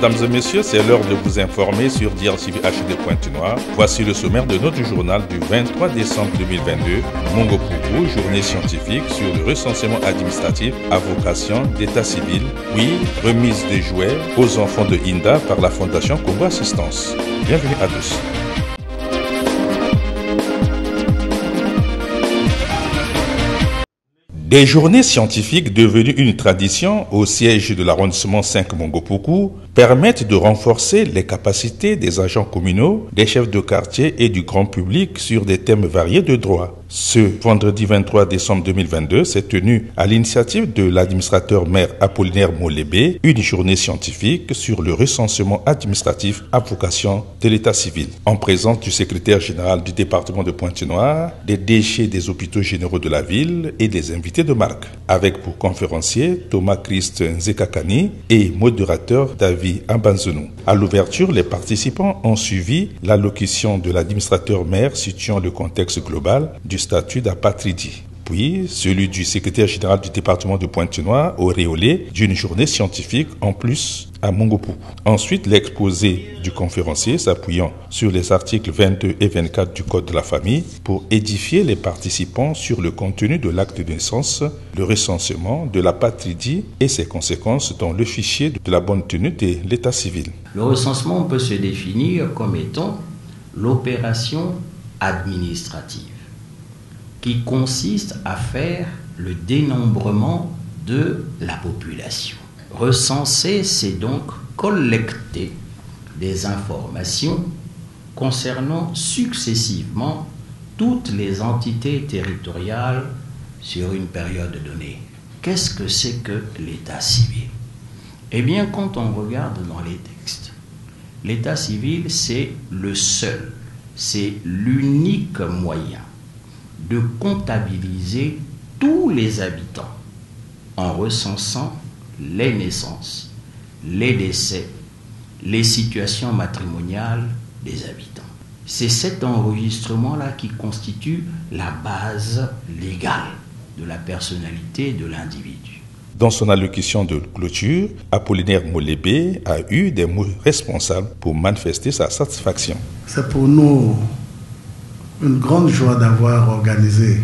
Mesdames et messieurs, c'est l'heure de vous informer sur DRTV HD Pointe-Noire. Voici le sommaire de notre journal du 23 décembre 2022. Mongo Pougou, journée scientifique sur le recensement administratif à vocation d'état civil. Oui, remise des jouets aux enfants de Inda par la Fondation Congo Assistance. Bienvenue à tous. Des journées scientifiques devenues une tradition au siège de l'arrondissement 5 Mongo-Pougou permettent de renforcer les capacités des agents communaux, des chefs de quartier et du grand public sur des thèmes variés de droit. Ce vendredi 23 décembre 2022 s'est tenu à l'initiative de l'administrateur maire Apollinaire Molébé une journée scientifique sur le recensement administratif à vocation de l'état civil, en présence du secrétaire général du département de Pointe-Noire, des DG des hôpitaux généraux de la ville et des invités de marque, avec pour conférencier Thomas Christ Nzekakani et modérateur David Ambanzonou. À l'ouverture, les participants ont suivi l'allocution de l'administrateur maire situant le contexte global du statut d'apatridie, puis celui du secrétaire général du département de Pointe-Noire auréolé d'une journée scientifique en plus à Mongo-Pougou. Ensuite, l'exposé du conférencier s'appuyant sur les articles 22 et 24 du Code de la famille pour édifier les participants sur le contenu de l'acte de naissance, le recensement de l'apatridie et ses conséquences dans le fichier de la bonne tenue de l'état civil. Le recensement peut se définir comme étant l'opération administrative qui consiste à faire le dénombrement de la population. Recenser, c'est donc collecter des informations concernant successivement toutes les entités territoriales sur une période donnée. Qu'est-ce que c'est que l'état civil? Eh bien, quand on regarde dans les textes, l'état civil, c'est le seul, c'est l'unique moyen de comptabiliser tous les habitants en recensant les naissances, les décès, les situations matrimoniales des habitants. C'est cet enregistrement-là qui constitue la base légale de la personnalité de l'individu. Dans son allocution de clôture, Apollinaire Molébé a eu des mots responsables pour manifester sa satisfaction. C'est pour nous une grande joie d'avoir organisé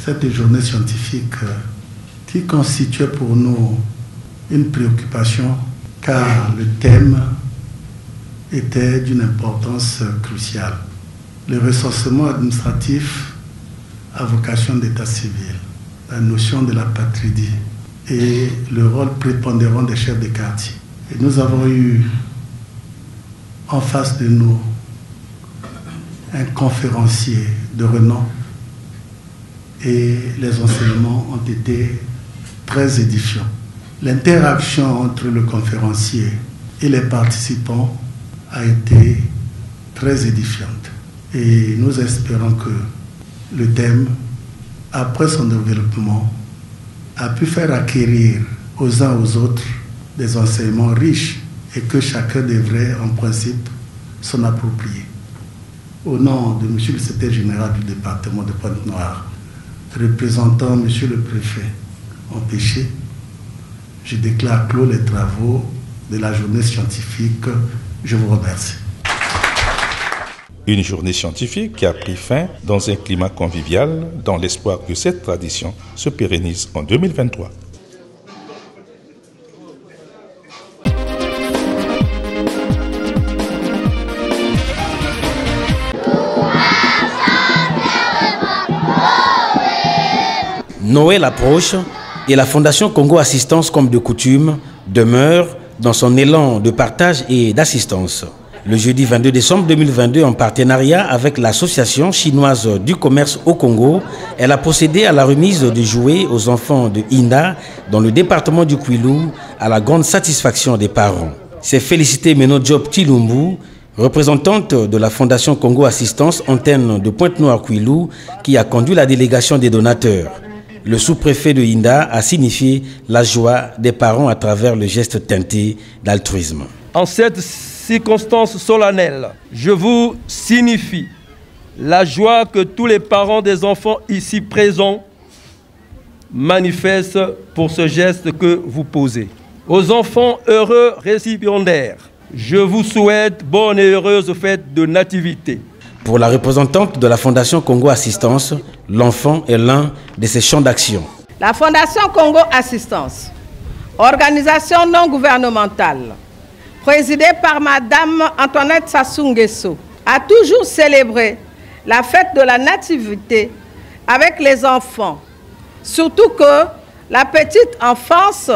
cette journée scientifique qui constituait pour nous une préoccupation car le thème était d'une importance cruciale. Le recensement administratif à vocation d'état civil, la notion de l'apatridie et le rôle prépondérant des chefs de quartier. Et nous avons eu en face de nous un conférencier de renom et les enseignements ont été très édifiants. L'interaction entre le conférencier et les participants a été très édifiante et nous espérons que le thème, après son développement, a pu faire acquérir aux uns aux autres des enseignements riches et que chacun devrait en principe s'en approprier. Au nom de M. le secrétaire général du département de Pointe-Noire, représentant M. le préfet empêché, je déclare clos les travaux de la journée scientifique. Je vous remercie. Une journée scientifique qui a pris fin dans un climat convivial, dans l'espoir que cette tradition se pérennise en 2023. Noël approche et la Fondation Congo Assistance, comme de coutume, demeure dans son élan de partage et d'assistance. Le jeudi 22 décembre 2022, en partenariat avec l'Association chinoise du commerce au Congo, elle a procédé à la remise de jouets aux enfants de Inda dans le département du Kwilu, à la grande satisfaction des parents. C'est Félicité Meno Diop Tilumbu, représentante de la Fondation Congo Assistance, antenne de Pointe-Noire Kwilu, qui a conduit la délégation des donateurs. Le sous-préfet de Inda a signifié la joie des parents à travers le geste teinté d'altruisme. En cette circonstance solennelle, je vous signifie la joie que tous les parents des enfants ici présents manifestent pour ce geste que vous posez. Aux enfants heureux récipiendaires, je vous souhaite bonne et heureuse fête de nativité. Pour la représentante de la Fondation Congo Assistance, l'enfant est l'un de ses champs d'action. La Fondation Congo Assistance, organisation non gouvernementale, présidée par Madame Antoinette Sassou Nguesso, a toujours célébré la fête de la nativité avec les enfants. Surtout que la petite enfance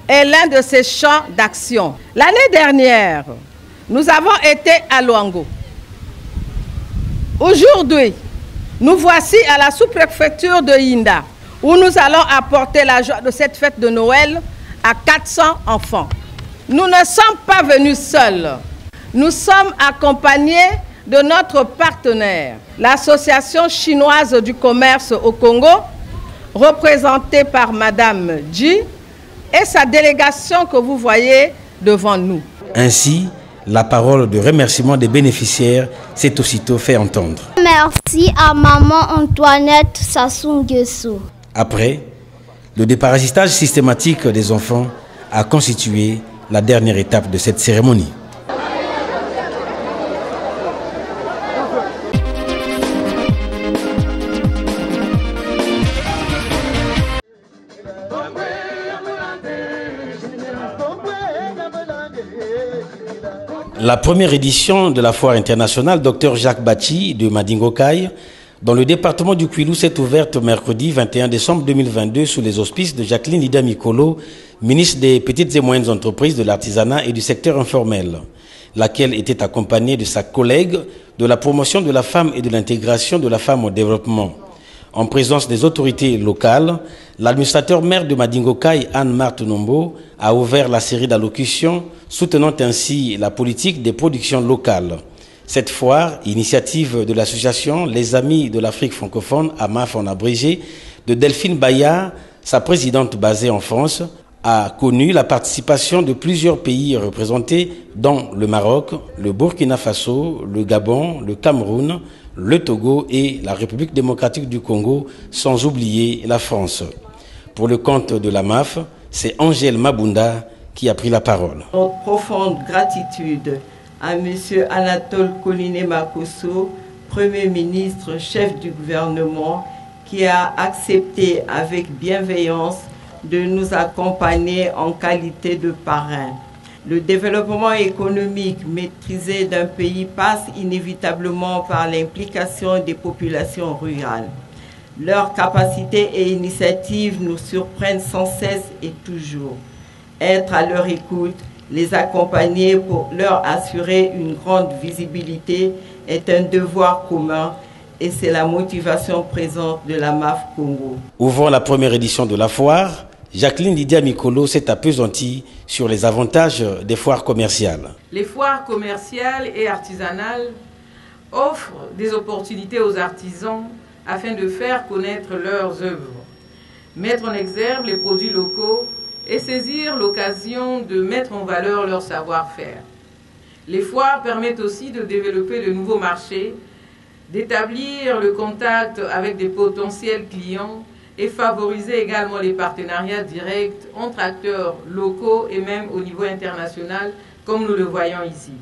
est l'un de ses champs d'action. L'année dernière, nous avons été à Luango. Aujourd'hui, nous voici à la sous-préfecture de Yinda, où nous allons apporter la joie de cette fête de Noël à 400 enfants. Nous ne sommes pas venus seuls. Nous sommes accompagnés de notre partenaire, l'Association chinoise du commerce au Congo, représentée par Madame Ji, et sa délégation que vous voyez devant nous. Ainsi, la parole de remerciement des bénéficiaires s'est aussitôt fait entendre. Merci à maman Antoinette Sassou Nguesso. Après, le déparasitage systématique des enfants a constitué la dernière étape de cette cérémonie. La première édition de la foire internationale Dr Jacques Bachi de Madingokai dans le département du Kwilu s'est ouverte mercredi 21 décembre 2022 sous les auspices de Jacqueline Lida Mikolo, ministre des Petites et Moyennes Entreprises, de l'Artisanat et du secteur informel, laquelle était accompagnée de sa collègue de la promotion de la femme et de l'intégration de la femme au développement. En présence des autorités locales, l'administrateur maire de Madingokai, Anne-Marthe Nombo, a ouvert la série d'allocutions soutenant ainsi la politique des productions locales. Cette foire, initiative de l'association Les Amis de l'Afrique francophone, AMAF en abrégé, de Delphine Bayard, sa présidente basée en France, a connu la participation de plusieurs pays représentés, dont le Maroc, le Burkina Faso, le Gabon, le Cameroun, le Togo et la République démocratique du Congo, sans oublier la France. Pour le compte de l'AMAF, c'est Angèle Mabunda qui a pris la parole. Notre profonde gratitude à M. Anatole Koliné Makosso, Premier ministre, chef du gouvernement, qui a accepté avec bienveillance de nous accompagner en qualité de parrain. Le développement économique maîtrisé d'un pays passe inévitablement par l'implication des populations rurales. Leurs capacités et initiatives nous surprennent sans cesse et toujours. Être à leur écoute, les accompagner pour leur assurer une grande visibilité est un devoir commun et c'est la motivation présente de la MAF Congo. Ouvrant la première édition de la foire, Jacqueline Lydia Mikolo s'est appesantie sur les avantages des foires commerciales. Les foires commerciales et artisanales offrent des opportunités aux artisans afin de faire connaître leurs œuvres, mettre en exergue les produits locaux et saisir l'occasion de mettre en valeur leur savoir-faire. Les foires permettent aussi de développer de nouveaux marchés, d'établir le contact avec des potentiels clients et favoriser également les partenariats directs entre acteurs locaux et même au niveau international, comme nous le voyons ici.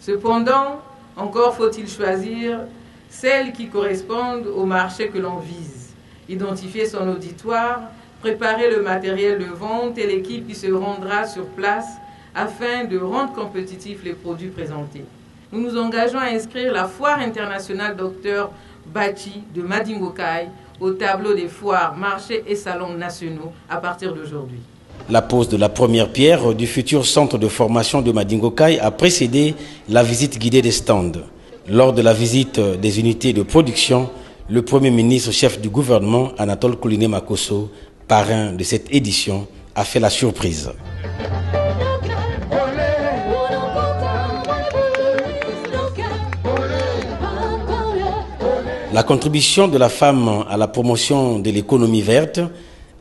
Cependant, encore faut-il choisir celles qui correspondent au marché que l'on vise, identifier son auditoire, préparer le matériel de vente et l'équipe qui se rendra sur place afin de rendre compétitifs les produits présentés. Nous nous engageons à inscrire la foire internationale Dr Bachi de Madingokai au tableau des foires, marchés et salons nationaux à partir d'aujourd'hui. La pose de la première pierre du futur centre de formation de Madingokai a précédé la visite guidée des stands. Lors de la visite des unités de production, le Premier ministre chef du gouvernement, Anatole Koliné Makosso, parrain de cette édition, a fait la surprise. La contribution de la femme à la promotion de l'économie verte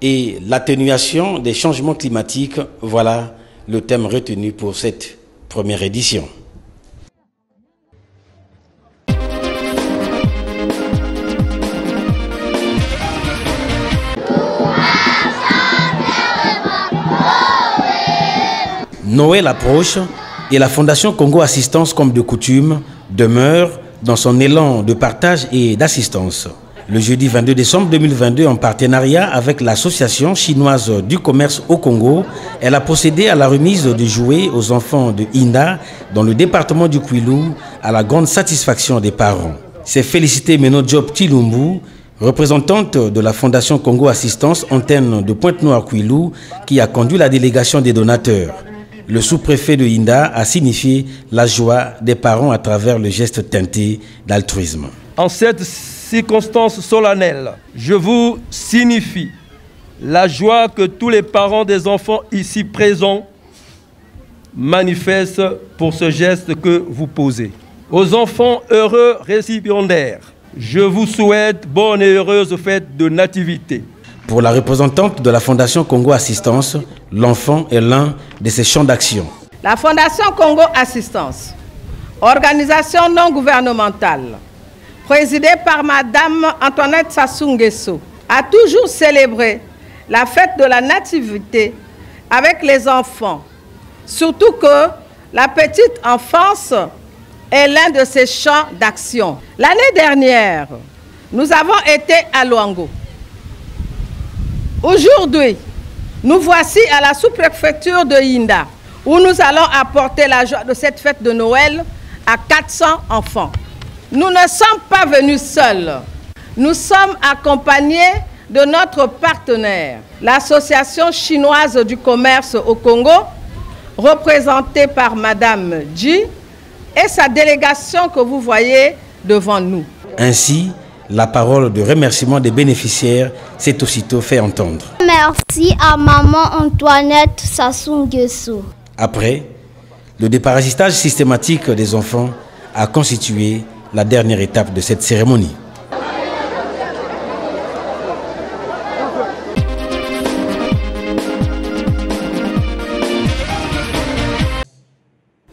et l'atténuation des changements climatiques, voilà le thème retenu pour cette première édition. Oh Noël approche et la Fondation Congo Assistance, comme de coutume, demeure dans son élan de partage et d'assistance. Le jeudi 22 décembre 2022, en partenariat avec l'Association chinoise du commerce au Congo, elle a procédé à la remise de jouets aux enfants de Inda dans le département du Kwilu, à la grande satisfaction des parents. C'est félicité Meno Diop Tilumbu, représentante de la Fondation Congo Assistance, antenne de Pointe-Noire Kwilu, qui a conduit la délégation des donateurs. Le sous-préfet de Inda a signifié la joie des parents à travers le geste teinté d'altruisme. En cette circonstance solennelle, je vous signifie la joie que tous les parents des enfants ici présents manifestent pour ce geste que vous posez. Aux enfants heureux récipiendaires, je vous souhaite bonne et heureuse fête de nativité. Pour la représentante de la Fondation Congo Assistance, l'enfant est l'un de ses champs d'action. La Fondation Congo Assistance, organisation non gouvernementale, présidée par Madame Antoinette Sassou Nguesso, a toujours célébré la fête de la nativité avec les enfants. Surtout que la petite enfance est l'un de ses champs d'action. L'année dernière, nous avons été à Luango. Aujourd'hui, nous voici à la sous-préfecture de Inda, où nous allons apporter la joie de cette fête de Noël à 400 enfants. Nous ne sommes pas venus seuls. Nous sommes accompagnés de notre partenaire, l'Association chinoise du commerce au Congo, représentée par Madame Ji, et sa délégation que vous voyez devant nous. Ainsi, la parole de remerciement des bénéficiaires s'est aussitôt fait entendre. Merci à maman Antoinette Sassou Nguesso. Après, le déparasitage systématique des enfants a constitué la dernière étape de cette cérémonie.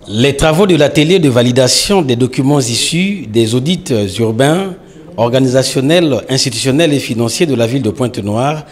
Les travaux de l'atelier de validation des documents issus des audits urbains, organisationnels, institutionnels et financiers de la ville de Pointe-Noire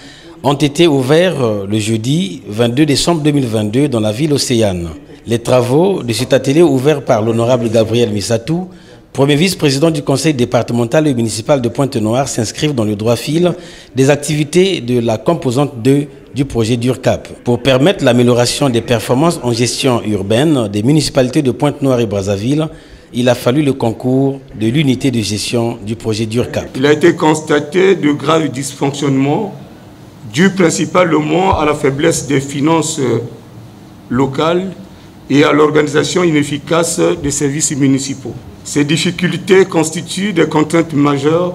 ont été ouverts le jeudi 22 décembre 2022 dans la ville océane. Les travaux de cet atelier ouverts par l'honorable Gabriel Misatou, premier vice-président du conseil départemental et municipal de Pointe-Noire, s'inscrivent dans le droit fil des activités de la composante 2 du projet d'URCAP. Pour permettre l'amélioration des performances en gestion urbaine des municipalités de Pointe-Noire et Brazzaville, il a fallu le concours de l'unité de gestion du projet d'URCAP. Il a été constaté de graves dysfonctionnements dus principalement à la faiblesse des finances locales et à l'organisation inefficace des services municipaux. Ces difficultés constituent des contraintes majeures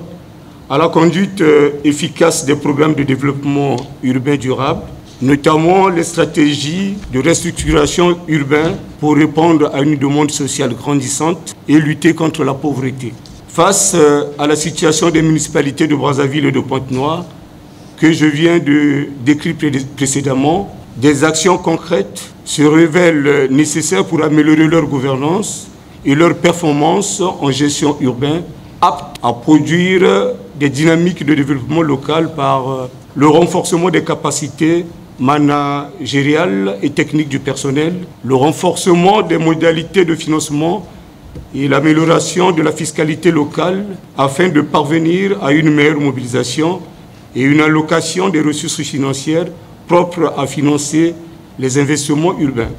à la conduite efficace des programmes de développement urbain durable, notamment les stratégies de restructuration urbaine pour répondre à une demande sociale grandissante et lutter contre la pauvreté. Face à la situation des municipalités de Brazzaville et de Pointe-Noire, que je viens de décrire précédemment, des actions concrètes se révèlent nécessaires pour améliorer leur gouvernance et leur performance en gestion urbaine, aptes à produire des dynamiques de développement local par le renforcement des capacités managériales et techniques du personnel, le renforcement des modalités de financement et l'amélioration de la fiscalité locale afin de parvenir à une meilleure mobilisation et une allocation des ressources financières propres à financer les investissements urbains.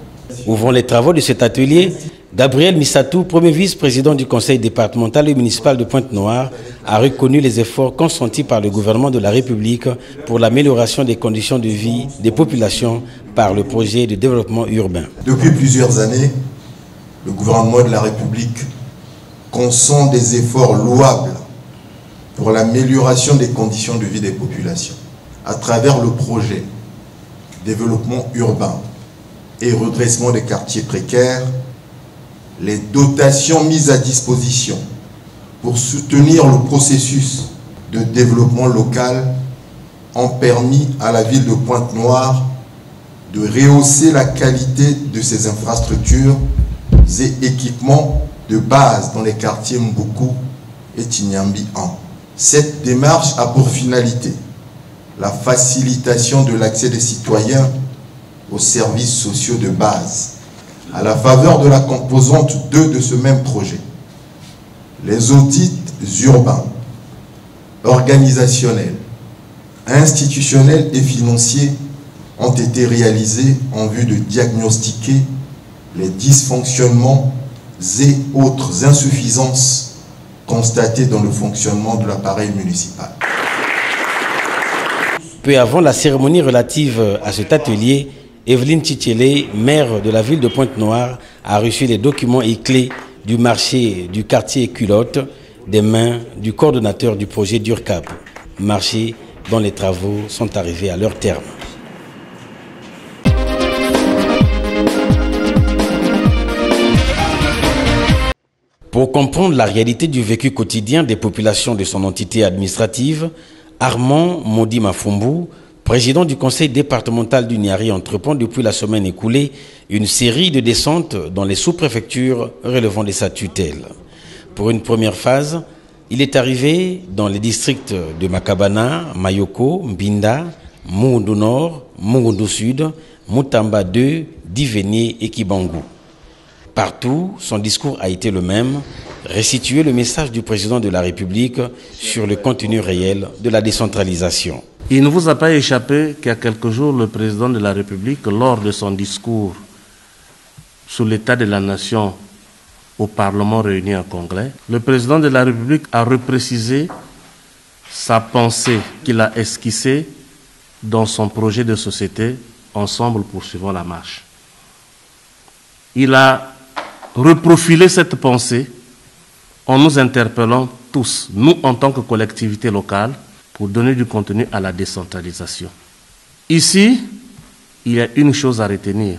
Ouvrant les travaux de cet atelier, Gabriel Misatou, premier vice-président du conseil départemental et municipal de Pointe-Noire, a reconnu les efforts consentis par le gouvernement de la République pour l'amélioration des conditions de vie des populations par le projet de développement urbain. Depuis plusieurs années, le gouvernement de la République consent des efforts louables pour l'amélioration des conditions de vie des populations à travers le projet développement urbain et redressement des quartiers précaires. Les dotations mises à disposition pour soutenir le processus de développement local ont permis à la ville de Pointe-Noire de rehausser la qualité de ses infrastructures et équipements de base dans les quartiers Mboukou et Tinyambi 1. Cette démarche a pour finalité la facilitation de l'accès des citoyens aux services sociaux de base à la faveur de la composante 2 de ce même projet. Les audits urbains, organisationnels, institutionnels et financiers ont été réalisés en vue de diagnostiquer les dysfonctionnements et autres insuffisances constatées dans le fonctionnement de l'appareil municipal. Peu avant la cérémonie relative à cet atelier, Evelyne Tchitchele, maire de la ville de Pointe-Noire, a reçu les documents et clés du marché du quartier Culotte des mains du coordonnateur du projet d'URCAP, marché dont les travaux sont arrivés à leur terme. Pour comprendre la réalité du vécu quotidien des populations de son entité administrative, Armand Modi Mafumbu, président du conseil départemental du Niari, entreprend depuis la semaine écoulée une série de descentes dans les sous-préfectures relevant de sa tutelle. Pour une première phase, il est arrivé dans les districts de Makabana, Mayoko, Mbinda, Mungundu Nord, Mungundu Sud, Mutamba 2, Divenier et Kibangu. Partout, son discours a été le même, restituer le message du président de la République sur le contenu réel de la décentralisation. Il ne vous a pas échappé qu'il y a quelques jours, le président de la République, lors de son discours sur l'état de la nation au Parlement réuni en Congrès, le président de la République a reprécisé sa pensée qu'il a esquissée dans son projet de société « Ensemble poursuivons la marche ». Il a reprofilé cette pensée en nous interpellant tous, nous en tant que collectivité locale, pour donner du contenu à la décentralisation. Ici, il y a une chose à retenir.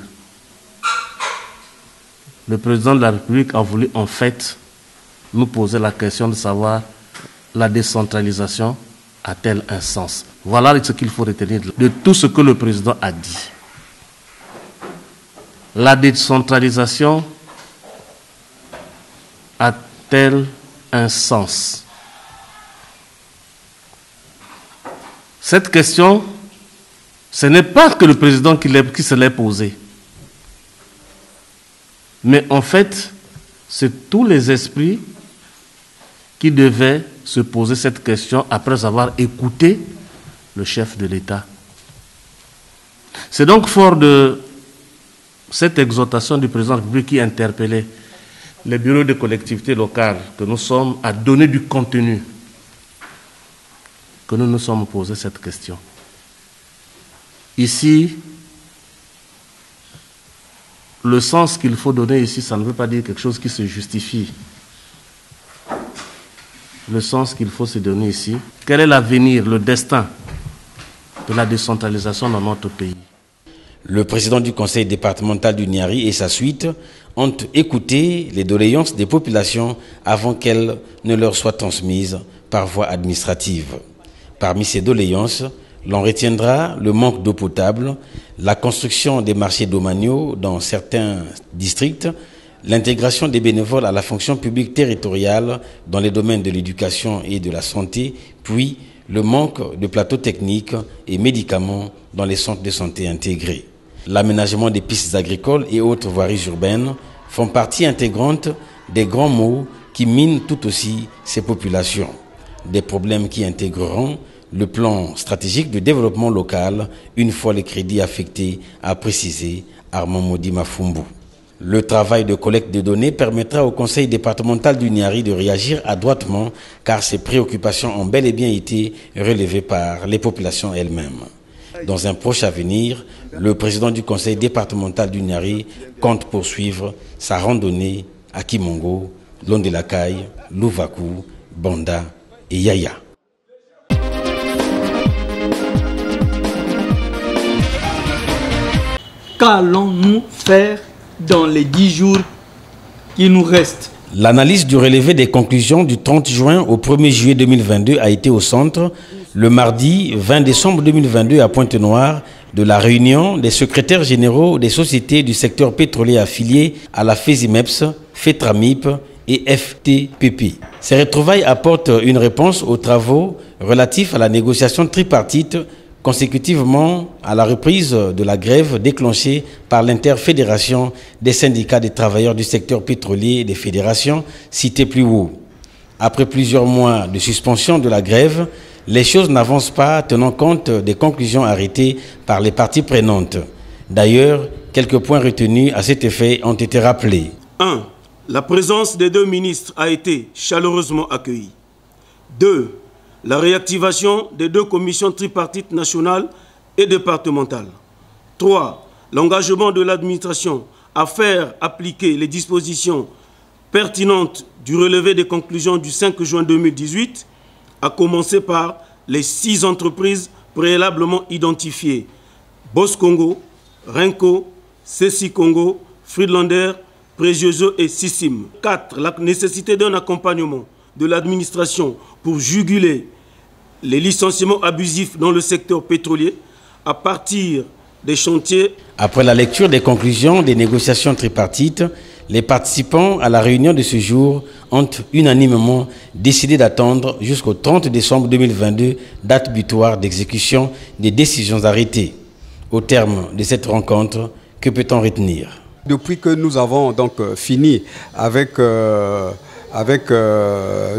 Le président de la République a voulu en fait nous poser la question de savoir la décentralisation a-t-elle un sens? Voilà ce qu'il faut retenir de tout ce que le président a dit. La décentralisation a-t-elle un sens? Cette question, ce n'est pas que le président qui se l'est posée. Mais en fait, c'est tous les esprits qui devaient se poser cette question après avoir écouté le chef de l'État. C'est donc fort de cette exhortation du président de la République qui interpellait les bureaux de collectivités locales que nous sommes à donner du contenu que nous nous sommes posé cette question. Ici, le sens qu'il faut donner ici, ça ne veut pas dire quelque chose qui se justifie. Le sens qu'il faut se donner ici, quel est l'avenir, le destin de la décentralisation dans notre pays? Le président du conseil départemental du Niari et sa suite ont écouté les doléances des populations avant qu'elles ne leur soient transmises par voie administrative. Parmi ces doléances, l'on retiendra le manque d'eau potable, la construction des marchés domaniaux dans certains districts, l'intégration des bénévoles à la fonction publique territoriale dans les domaines de l'éducation et de la santé, puis le manque de plateaux techniques et médicaments dans les centres de santé intégrés. L'aménagement des pistes agricoles et autres voiries urbaines font partie intégrante des grands maux qui minent tout aussi ces populations. Des problèmes qui intégreront le plan stratégique de développement local une fois les crédits affectés, a précisé Armand Modi Mafumbu. Le travail de collecte de données permettra au conseil départemental du Niari de réagir adroitement car ces préoccupations ont bel et bien été relevées par les populations elles-mêmes. Dans un proche avenir, le président du conseil départemental du Niari compte poursuivre sa randonnée à Kimongo, Londelakaï, Louvakou, Banda et Yaya. Qu'allons-nous faire dans les 10 jours qui nous restent? L'analyse du relevé des conclusions du 30 juin au 1er juillet 2022 a été au centre, le mardi 20 décembre 2022 à Pointe-Noire, de la réunion des secrétaires généraux des sociétés du secteur pétrolier affiliées à la FESIMEPS, FETRAMIP et FTPP. Ces retrouvailles apportent une réponse aux travaux relatifs à la négociation tripartite consécutivement à la reprise de la grève déclenchée par l'interfédération des syndicats des travailleurs du secteur pétrolier et des fédérations citées plus haut. Après plusieurs mois de suspension de la grève, les choses n'avancent pas tenant compte des conclusions arrêtées par les parties prenantes. D'ailleurs, quelques points retenus à cet effet ont été rappelés. 1. La présence des 2 ministres a été chaleureusement accueillie. 2. La réactivation des 2 commissions tripartites nationales et départementales. 3. L'engagement de l'administration à faire appliquer les dispositions pertinentes du relevé des conclusions du 5 juin 2018, à commencer par les 6 entreprises préalablement identifiées: Boss Congo, Renko, Ceci Congo, Friedlander, Pregioso et Sissim. 4. La nécessité d'un accompagnement de l'administration pour juguler les licenciements abusifs dans le secteur pétrolier à partir des chantiers. Après la lecture des conclusions des négociations tripartites, les participants à la réunion de ce jour ont unanimement décidé d'attendre jusqu'au 30 décembre 2022, date butoir d'exécution des décisions arrêtées. Au terme de cette rencontre, que peut-on retenir? Depuis que nous avons donc fini avec le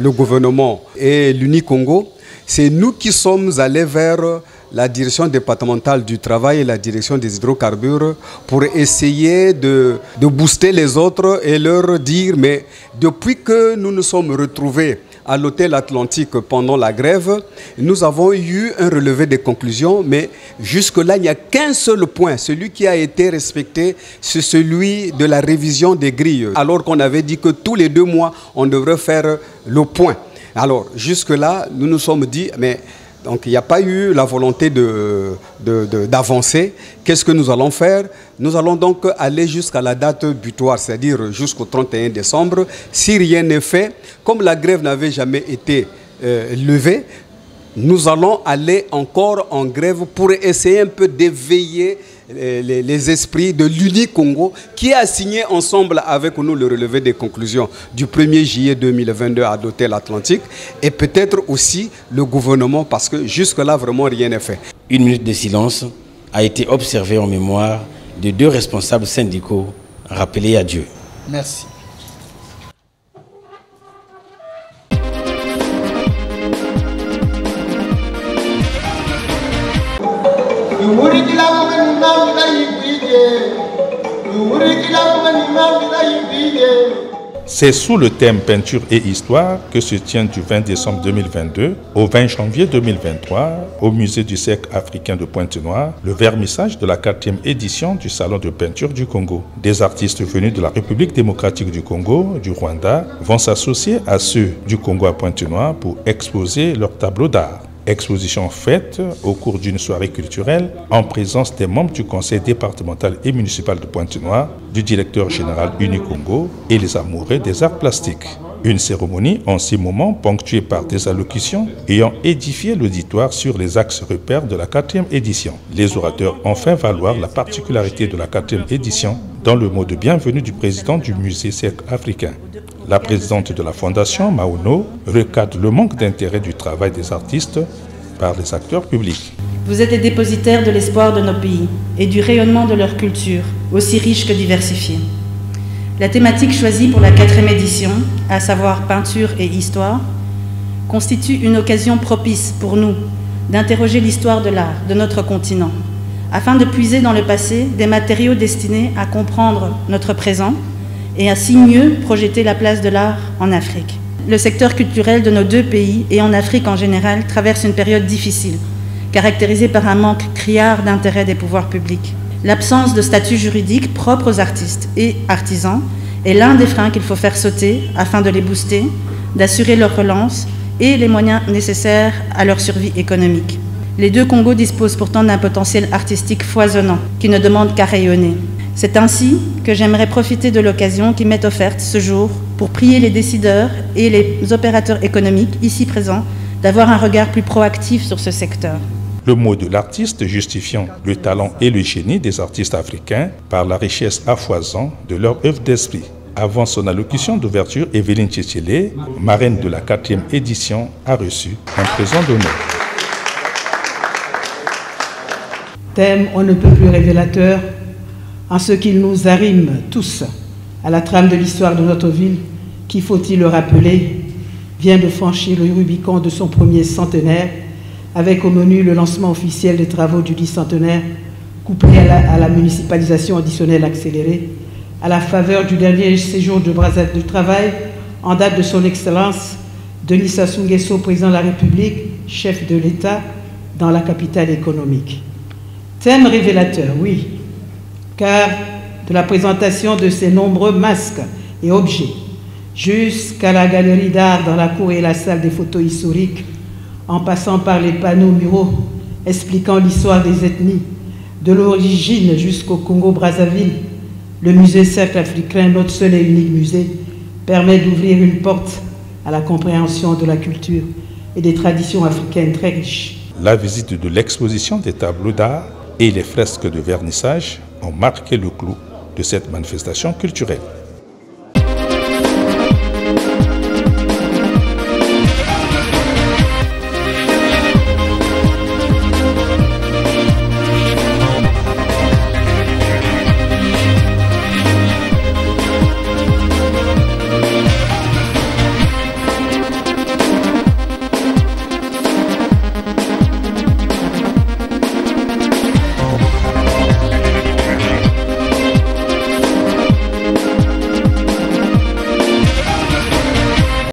gouvernement et l'Uni-Congo, c'est nous qui sommes allés vers la direction départementale du travail et la direction des hydrocarbures pour essayer de booster les autres et leur dire, mais depuis que nous nous sommes retrouvés à l'hôtel Atlantique pendant la grève, nous avons eu un relevé des conclusions, mais jusque-là, il n'y a qu'un seul point. Celui qui a été respecté, c'est celui de la révision des grilles, alors qu'on avait dit que tous les 2 mois, on devrait faire le point. Alors, jusque-là, nous nous sommes dit, mais donc il n'y a pas eu la volonté d'avancer. Qu'est-ce que nous allons faire? Nous allons donc aller jusqu'à la date butoir, c'est-à-dire jusqu'au 31 décembre. Si rien n'est fait, comme la grève n'avait jamais été levée, nous allons aller encore en grève pour essayer un peu d'éveiller les esprits de l'Uni-Congo qui a signé ensemble avec nous le relevé des conclusions du 1er juillet 2022 à l'hôtel Atlantique, et peut-être aussi le gouvernement, parce que jusque-là, vraiment rien n'est fait. Une minute de silence a été observée en mémoire de 2 responsables syndicaux rappelés à Dieu. Merci. C'est sous le thème Peinture et Histoire que se tient du 20 décembre 2022 au 20 janvier 2023 au musée du siècle africain de Pointe-Noire le vernissage de la 4e édition du Salon de peinture du Congo. Des artistes venus de la République démocratique du Congo, du Rwanda, vont s'associer à ceux du Congo à Pointe-Noire pour exposer leurs tableaux d'art. Exposition faite au cours d'une soirée culturelle en présence des membres du conseil départemental et municipal de Pointe-Noire, du directeur général Uni-Congo et les amoureux des arts plastiques. Une cérémonie en 6 moments ponctuée par des allocutions ayant édifié l'auditoire sur les axes repères de la 4e édition. Les orateurs ont fait valoir la particularité de la 4e édition dans le mot de bienvenue du président du musée siècle africain. La présidente de la fondation, Maono, recadre le manque d'intérêt du travail des artistes par les acteurs publics. Vous êtes les dépositaires de l'espoir de nos pays et du rayonnement de leur culture, aussi riche que diversifiée. La thématique choisie pour la 4e édition, à savoir peinture et histoire, constitue une occasion propice pour nous d'interroger l'histoire de l'art de notre continent, afin de puiser dans le passé des matériaux destinés à comprendre notre présent et ainsi mieux projeter la place de l'art en Afrique. Le secteur culturel de nos 2 pays et en Afrique en général traverse une période difficile, caractérisée par un manque criard d'intérêt des pouvoirs publics. L'absence de statut juridique propre aux artistes et artisans est l'un des freins qu'il faut faire sauter afin de les booster, d'assurer leur relance et les moyens nécessaires à leur survie économique. Les 2 Congos disposent pourtant d'un potentiel artistique foisonnant qui ne demande qu'à rayonner. C'est ainsi que j'aimerais profiter de l'occasion qui m'est offerte ce jour pour prier les décideurs et les opérateurs économiques ici présents d'avoir un regard plus proactif sur ce secteur. Le mot de l'artiste justifiant le talent et le génie des artistes africains par la richesse à foison de leur œuvre d'esprit. Avant son allocution d'ouverture, Evelyne Tchétchelé, marraine de la 4e édition, a reçu un présent d'honneur. Thème on ne peut plus révélateur, en ce qu'il nous arrime tous à la trame de l'histoire de notre ville, qui, faut-il le rappeler, vient de franchir le Rubicon de son premier centenaire, avec au menu le lancement officiel des travaux du 10 centenaire, couplé à la municipalisation additionnelle accélérée, à la faveur du dernier séjour de Brazzaville du travail, en date de son Excellence, Denis Sassou Nguesso, président de la République, chef de l'État, dans la capitale économique. Thème révélateur, oui, car de la présentation de ces nombreux masques et objets, jusqu'à la galerie d'art dans la cour et la salle des photos historiques, en passant par les panneaux muraux expliquant l'histoire des ethnies, de l'origine jusqu'au Congo-Brazzaville, le musée Cercle africain, notre seul et unique musée, permet d'ouvrir une porte à la compréhension de la culture et des traditions africaines très riches. La visite de l'exposition des tableaux d'art et les fresques de vernissage ont marqué le clou de cette manifestation culturelle.